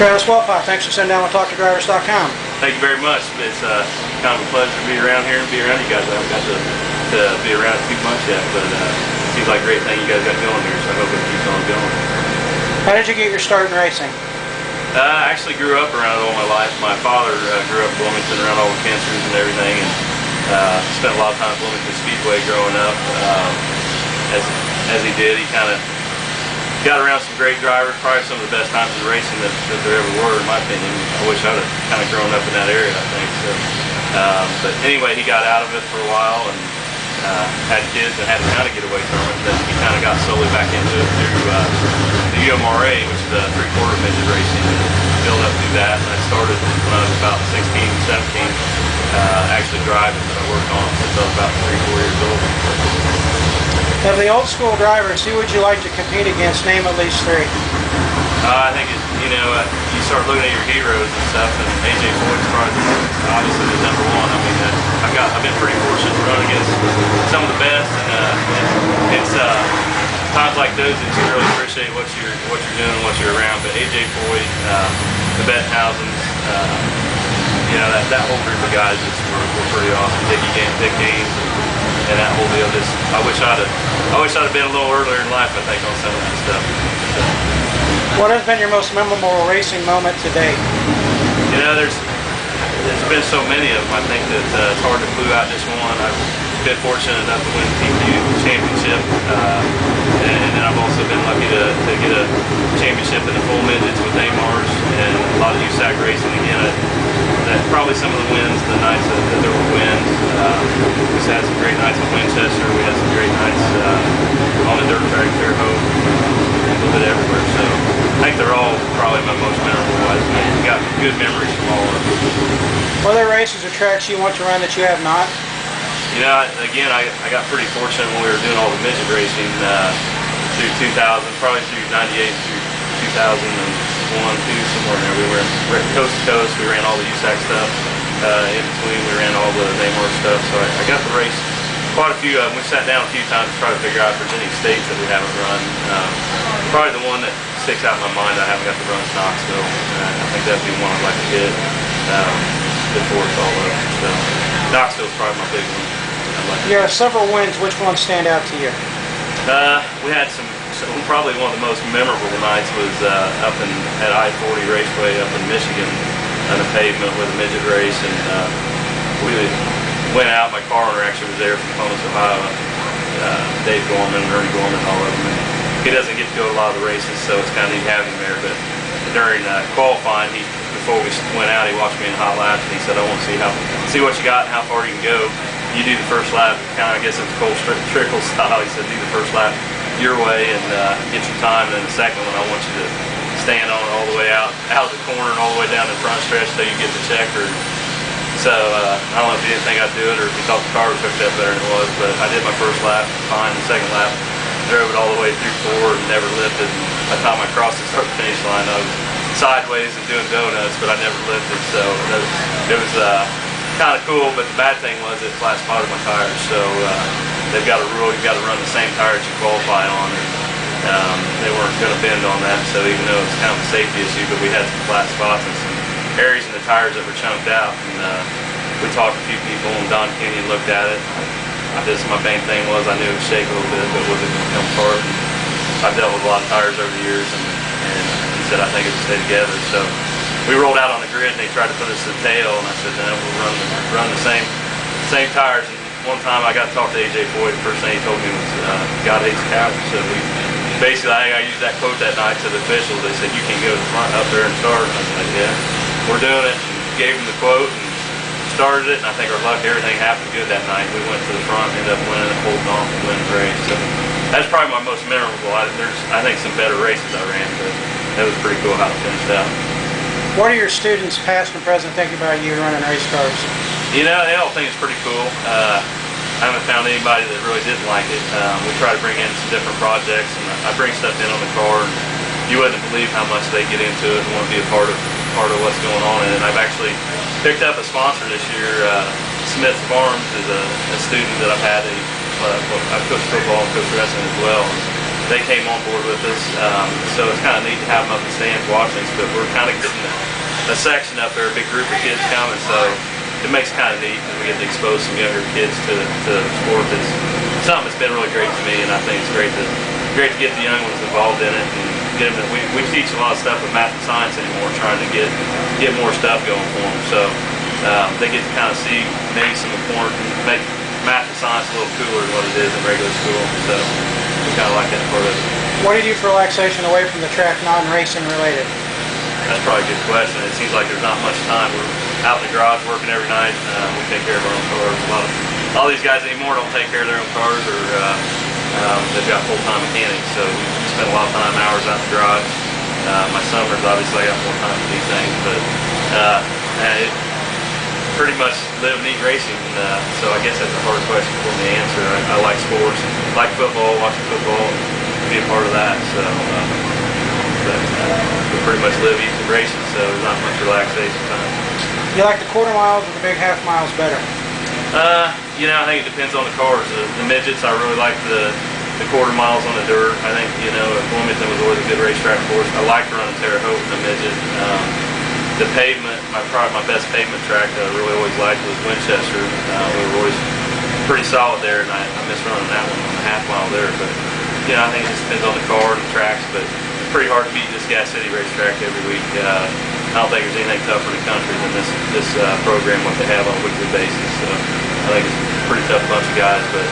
Travis Welpott, thanks for sitting down with TalkToDrivers.com. Thank you very much. It's kind of a pleasure to be around here and be around you guys. I haven't got to be around it too much yet, but it seems like a great thing you guys got going here, so I hope it keeps on going. How did you get your start in racing? I actually grew up around it all my life. My father grew up in Bloomington around all the cancers and everything, and spent a lot of time at Bloomington Speedway growing up. As he did, he kind of got around some great drivers, probably some of the best times in racing that there ever were, in my opinion. I wish I'd have kind of grown up in that area, I think. So, but anyway, he got out of it for a while and had kids and had to kind of get away from it. But he kind of got slowly back into it through the UMRA, which is a three-quarter midget racing, and built up through that. And I started when I was about 16, 17, actually driving, but I worked on it since I was about 3, 4 years old. Of the old school drivers, who would you like to compete against? Name at least 3. I think you start looking at your heroes and stuff, and AJ Foyt's probably obviously the number one. I mean, I've been pretty fortunate to run against some of the best, and it's times like those that you really appreciate what you're doing and what you're around. But AJ Foyt, the Bettenhausens, that whole group of guys were pretty awesome. Dick Gaines. And that whole deal, I wish I'd have been a little earlier in life, I think, on some of that stuff. So. What has been your most memorable racing moment to date? There's been so many of them. I think that it's hard to clue out just one. I've been fortunate enough to win the TQ championship, and then I've also been lucky to get a championship in the full midgets with Amars and a lot of USAC racing. Again, probably some of the wins, the nights that there were wins. We had some great nights at Winchester. We had some great nights on the dirt track, Fairhope, a little bit everywhere. So I think they're all probably my most memorable ones. I got good memories from all of them. Are there races or tracks you want to run that you have not? Again, I got pretty fortunate when we were doing all the midget racing through 2000, probably through 98 through 2001, 2, somewhere in there. We were coast to coast. We ran all the USAC stuff. In between, we ran all the Amar stuff. So I got to race quite a few. We sat down a few times to try to figure out if there's any states that we haven't run. Probably the one that sticks out in my mind I haven't got to run is Knoxville. I think that'd be one I'd like to hit before it's all over. So Knoxville's probably my big one. You have several wins. Which ones stand out to you? We had probably one of the most memorable nights was up at I-40 Raceway up in Michigan on the pavement with a midget race, and we went out. My car owner actually was there from Columbus, Ohio. Dave Gorman, Ernie Gorman, all of them. And he doesn't get to go to a lot of the races, so it's kind of neat having him there. But during qualifying, before we went out, he watched me in hot laps, and he said, "I want to see what you got and how far you can go. You do the first lap, kind of, I guess it's Cole Trickle style." He said, "Do the first lap your way and get your time, and then the second one, I want you to stand on it all the way out of the corner and all the way down the front stretch till you get the checker." So I don't know if he didn't think I'd do it or if he thought the car was hooked up better than it was, but I did my first lap fine. The second lap, drove it all the way through 4 and never lifted. And by the time I crossed the start finish line, I was sideways and doing donuts, but I never lifted. So it was kind of cool, but the bad thing was it flat spotted my tires. So they've got a rule, you've got to run the same tires you qualify on, and they weren't going to bend on that. So even though it's kind of a safety issue, but we had some flat spots and some areas in the tires that were chunked out. And we talked to a few people, and Don Kenyon looked at it. My main thing was I knew it would shake a little bit, but was it going to come apart? And I've dealt with a lot of tires over the years, and he said I think it would stay together. So we rolled out on the grid, and they tried to put us to the tail, and I said, "No, we'll run the same tires." And one time I got to talk to AJ Foyt. The first thing he told me was, "God hates cowards." So basically, I used that quote that night to the officials. They said, "You can go to the front up there and start." And I was like, "Yeah, we're doing it." And gave them the quote and started it. And I think our luck, everything happened good that night. We went to the front, ended up winning and holding off and winning the race. So that's probably my most memorable. There's, I think, some better races I ran, but that was pretty cool how it finished out. What are your students, past and present, thinking about you running race cars? They all think it's pretty cool. I haven't found anybody that really didn't like it. We try to bring in some different projects, and I bring stuff in on the car, and you wouldn't believe how much they get into it and want to be a part of what's going on. And I've actually picked up a sponsor this year. Smith Farms is a student that I've had. I've coached football and coached wrestling as well. they came on board with us. So it's kind of neat to have them up in stands watching us, but we're kind of getting a section up there, a big group of kids coming, so it makes it kind of neat because we get to expose some younger kids to the sport. That's something that's been really great to me, and I think it's great to get the young ones involved in it and get them. We teach a lot of stuff with math and science anymore, trying to get more stuff going for them. So they get to kind of see maybe some important, make math and science a little cooler than what it is in regular school. So we kind of like that part of it. What do you do for relaxation away from the track, non-racing related? That's probably a good question. It seems like there's not much time. We're out in the garage working every night. We take care of our own cars. A lot of these guys anymore don't take care of their own cars, or they've got full-time mechanics. So we spend a lot of hours out in the garage. My summers, obviously, I got more time to do things, but it pretty much live and eat racing. So I guess that's a hard question for me to answer. I like sports, like football, watching football, and be a part of that. So. We pretty much live, eat, and racing, so there's not much relaxation time. You like the quarter miles or the big half miles better? You know, I think it depends on the cars. The midgets, I really like the quarter miles on the dirt. I think, you know, Bloomington was always a good racetrack for us. I liked running Terre Haute in the midget. The pavement, probably my best pavement track that I really always liked was Winchester. We were always pretty solid there, and I miss running that one on the half mile there. But, you know, I think it just depends on the car and the tracks, but pretty hard to beat this Gas City racetrack every week. I don't think there's anything tougher in the country than this program, what they have on a weekly basis. So I think it's a pretty tough bunch of guys, but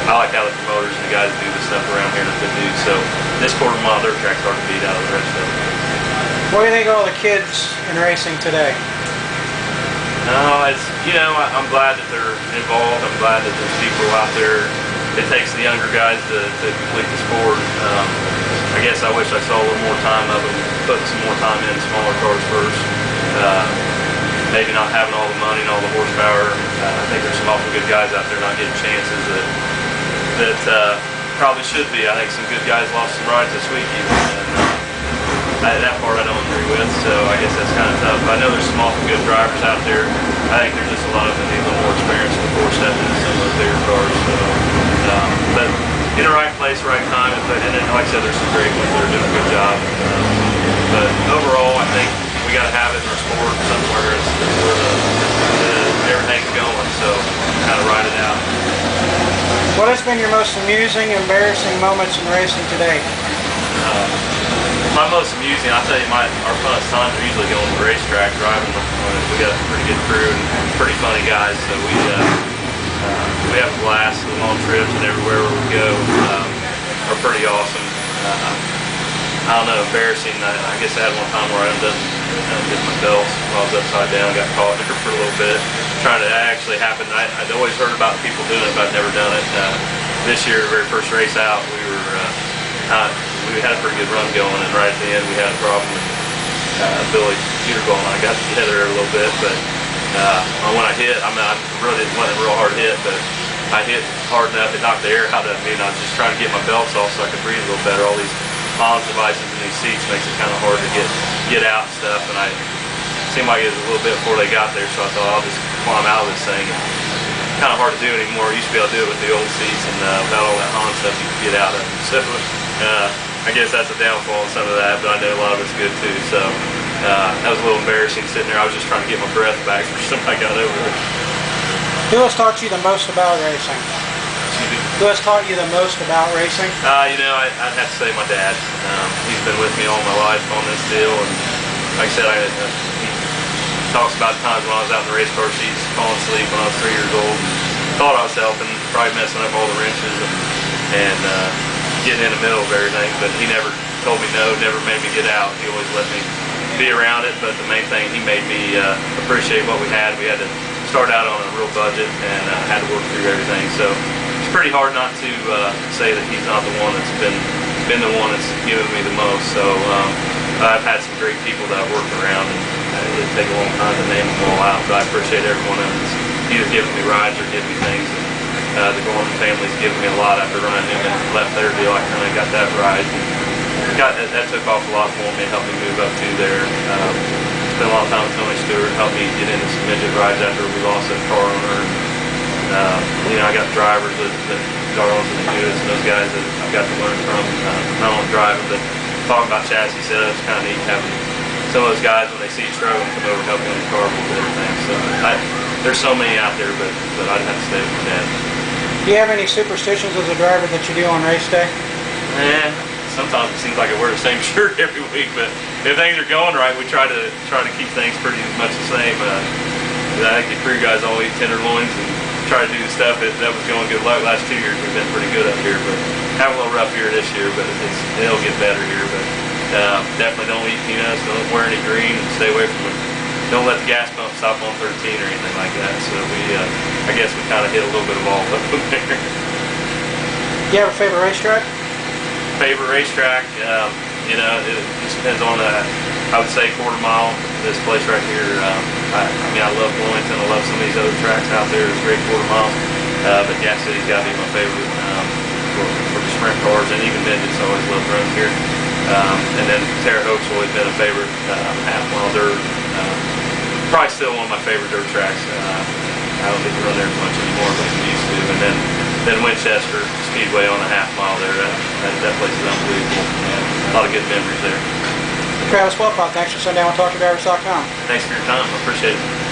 I like how the promoters and the guys do this stuff around here that they do. So this quarter mile dirt track's hard to beat out of the rest of it. What do you think of all the kids in racing today? No, it's, you know, I'm glad that they're involved. I'm glad that there's people out there. It takes the younger guys to complete the sport. I guess I wish I saw a little more time of them, putting some more time in smaller cars first. Maybe not having all the money and all the horsepower. I think there's some awful good guys out there not getting chances that probably should be. I think some good guys lost some rides this week even. And that part I don't agree with, so I guess that's kind of tough. I know there's some awful good drivers out there. I think there's just a lot of them that need a little more experience before stepping into some of those bigger cars. So, but in the right place, right time, and then, like I said, there's some great ones that are doing a good job. But overall, I think we got to have it in our sport somewhere where everything's going. So kind of ride it out. What has been your most amusing, embarrassing moments in racing today? My most amusing, I'll tell you, our funnest times are usually going to the racetrack, driving. We got a pretty good crew and pretty funny guys, so we have a blast. The long trips and everywhere where we go are pretty awesome. I don't know, embarrassing. I guess I had one time where I undid my belt while I was upside down, got caught there for a little bit. That actually happened. I'd always heard about people doing it, but I'd never done it. This year, the very first race out, we had a pretty good run going, and right at the end we had a problem. Billy Peterball and I got together a little bit, but when I hit, I really wasn't a real hard hit, but I hit hard enough, it knocked the air out of me, and I was just trying to get my belts off so I could breathe a little better. All these comms devices in these seats makes it kind of hard to get out and stuff, and it seemed like it was a little bit before they got there, so I thought I'll just climb out of this thing. It's kind of hard to do anymore. I used to be able to do it with the old seats, and without all that Honda stuff you could get out of them. So I guess that's a downfall in some of that, but I know a lot of it's good too. So that was a little embarrassing sitting there. I was just trying to get my breath back before somebody got over there. Who has taught you the most about racing? Who has taught you the most about racing? You know, I'd have to say my dad. He's been with me all my life on this deal, and like I said, he talks about times when I was out in the race car seats, falling asleep when I was 3 years old. Thought I was helping, probably messing up all the wrenches and getting in the middle of everything, but he never told me no, never made me get out. He always let me be around it, but the main thing, he made me appreciate what we had. We had to start out on a real budget and had to work through everything. So it's pretty hard not to say that he's not the one that's been the one that's given me the most. So I've had some great people that I've worked around, and it'd take a long time to name them all out, but I appreciate every one of them that's either giving me rides or giving me things. The Gorman family's given me a lot after Ryan Newman left their deal. I kind of got that ride. That took off a lot for me, helped me move up to there. Spent a lot of time with Tony Stewart, helped me get into some midget rides after we lost that car owner. You know, I got drivers that Garlands and the Hewitt's and those guys that I've got to learn from, not only driving, but talking about chassis setups. Kind of neat having some of those guys when they see you struggling come over and help you on the car with everything. So there's so many out there, but I'd have to stay with my dad. Do you have any superstitions as a driver that you do on race day? Sometimes it seems like I wear the same shirt every week, but if things are going right, we try to keep things pretty much the same. I think the crew guys all eat tenderloins and try to do the stuff that was going good luck. Last 2 years we've been pretty good up here, but having a little rough year this year, but it'll get better here. But definitely don't eat peanuts, don't wear any green, and stay away from it. Don't let the gas pump stop on 13 or anything like that. So I guess we kind of hit a little bit of all up there. Do you have a favorite racetrack? Favorite racetrack, it just depends on, I would say quarter mile, this place right here. I love Bloomington, I love some of these other tracks out there, it's great quarter miles, but Gas City's got to be my favorite for the sprint cars, and even midgets. I always loved running here. And then Terre Haute's always been a favorite, half mile dirt, probably still one of my favorite dirt tracks. I don't get to run there as much anymore, but I used to. And then Winchester Speedway on the half mile there. That place is unbelievable. A lot of good memories there. Travis Welpott, thanks for sitting down and talking to drivers.com. Thanks for your time. I appreciate it.